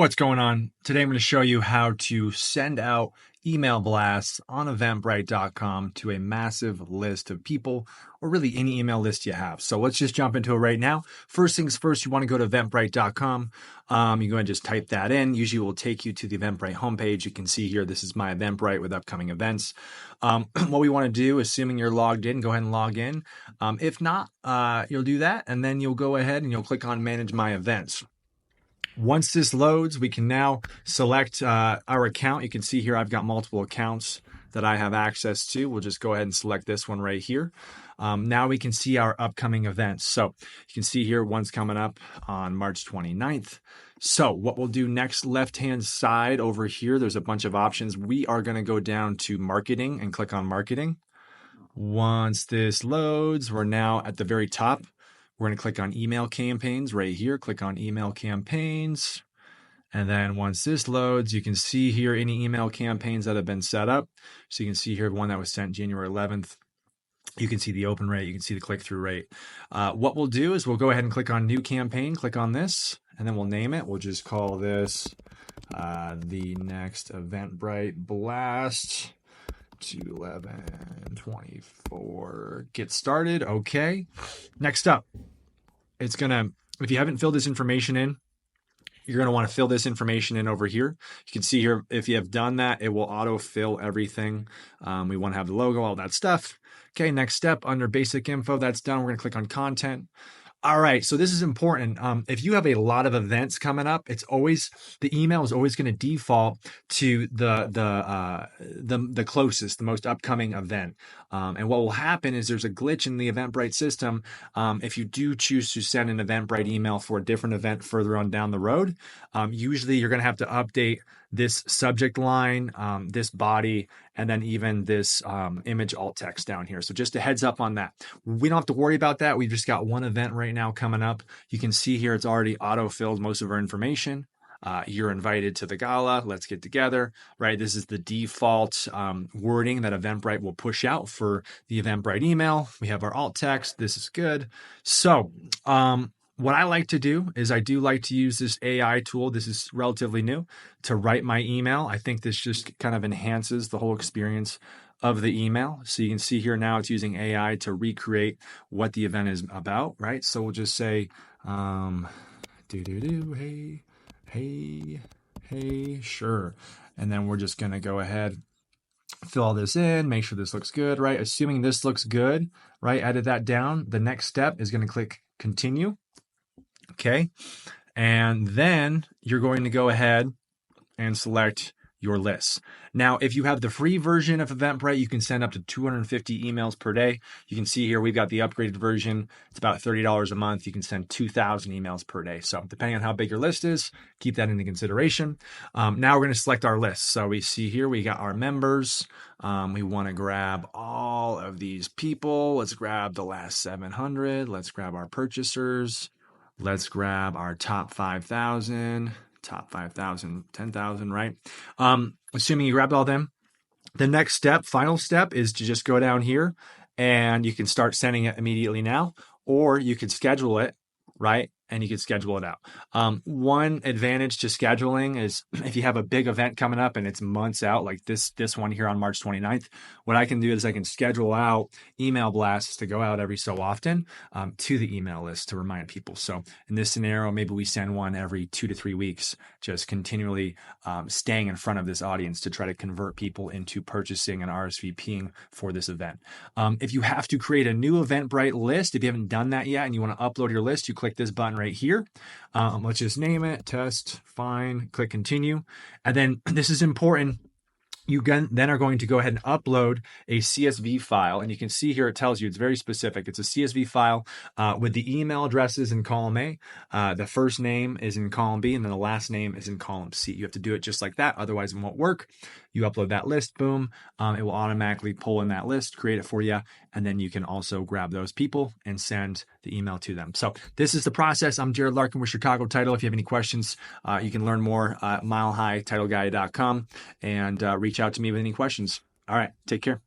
What's going on? Today I'm going to show you how to send out email blasts on Eventbrite.com to a massive list of people, or really any email list you have. So let's just jump into it right now. First things first, you want to go to Eventbrite.com. You go ahead and just type that in. Usually it will take you to the Eventbrite homepage. You can see here, this is my Eventbrite with upcoming events. What we want to do, assuming you're logged in, go ahead and log in. If not, you'll do that, and then you'll go ahead and you'll click on Manage My Events. Once this loads, we can now select our account. You can see here I've got multiple accounts that I have access to. We'll just go ahead and select this one right here. Now we can see our upcoming events. So you can see here one's coming up on March 29th. So what we'll do next, left-hand side over here, there's a bunch of options. We are going to go down to marketing and click on marketing. Once this loads, we're now at the very top. We're going to click on email campaigns right here. Click on email campaigns. And then once this loads, you can see here any email campaigns that have been set up. So you can see here one that was sent January 11th. You can see the open rate. You can see the click-through rate. What we'll do is we'll go ahead and click on new campaign. Click on this, and then we'll name it. We'll just call this the next Eventbrite Blast 2/11/24. Get started. Okay. Next up, it's going to, if you haven't filled this information in, you're going to want to fill this information in over here. You can see here, if you have done that, it will auto-fill everything. We want to have the logo, all that stuff. Okay, next step, under basic info, that's done. We're going to click on content. All right, so this is important. If you have a lot of events coming up, it's always, the email is always going to default to the closest, the most upcoming event. And what will happen is there's a glitch in the Eventbrite system. If you do choose to send an Eventbrite email for a different event further on down the road, usually you're going to have to update this subject line, this body, and then even this image alt text down here. So just a heads up on that. We don't have to worry about that. We've just got one event right now coming up. You can see here it's already auto-filled most of our information. You're invited to the gala. Let's get together, right? This is the default wording that Eventbrite will push out for the Eventbrite email. We have our alt text. This is good. So what I like to do is I do like to use this AI tool. This is relatively new to write my email. I think this just kind of enhances the whole experience of the email. So you can see here now it's using AI to recreate what the event is about, right? So we'll just say, hey, sure. And then we're just going to go ahead, fill all this in, make sure this looks good, right? Assuming this looks good, right? Edit that down. The next step is going to click continue. Okay. And then you're going to go ahead and select your lists. Now, if you have the free version of Eventbrite, you can send up to 250 emails per day. You can see here, we've got the upgraded version. It's about $30 a month. You can send 2,000 emails per day. So depending on how big your list is, keep that into consideration. Now we're going to select our list. So we see here, we got our members. We want to grab all of these people. Let's grab the last 700. Let's grab our purchasers. Let's grab our top 5,000. Top 5,000, 10,000, right? Assuming you grabbed all them, the next step, final step, is to just go down here and you can start sending it immediately now, or you could schedule it, right? And you can schedule it out. One advantage to scheduling is if you have a big event coming up and it's months out, like this one here on March 29th, what I can do is I can schedule out email blasts to go out every so often to the email list to remind people. So in this scenario, maybe we send one every 2 to 3 weeks, just continually staying in front of this audience to try to convert people into purchasing and RSVPing for this event. If you have to create a new Eventbrite list, if you haven't done that yet and you want to upload your list, you click this button right here. Let's just name it test, fine, click continue. And then this is important. You then are going to go ahead and upload a CSV file. And you can see here, it tells you it's very specific. It's a CSV file with the email addresses in column A. The first name is in column B, and then the last name is in column C. You have to do it just like that. Otherwise, it won't work. You upload that list, boom. It will automatically pull in that list, create it for you. And then you can also grab those people and send the email to them. So this is the process. I'm Jerad Larkin with Chicago Title. If you have any questions, you can learn more at milehighTitleGuy.com and reach out to me with any questions. All right, take care.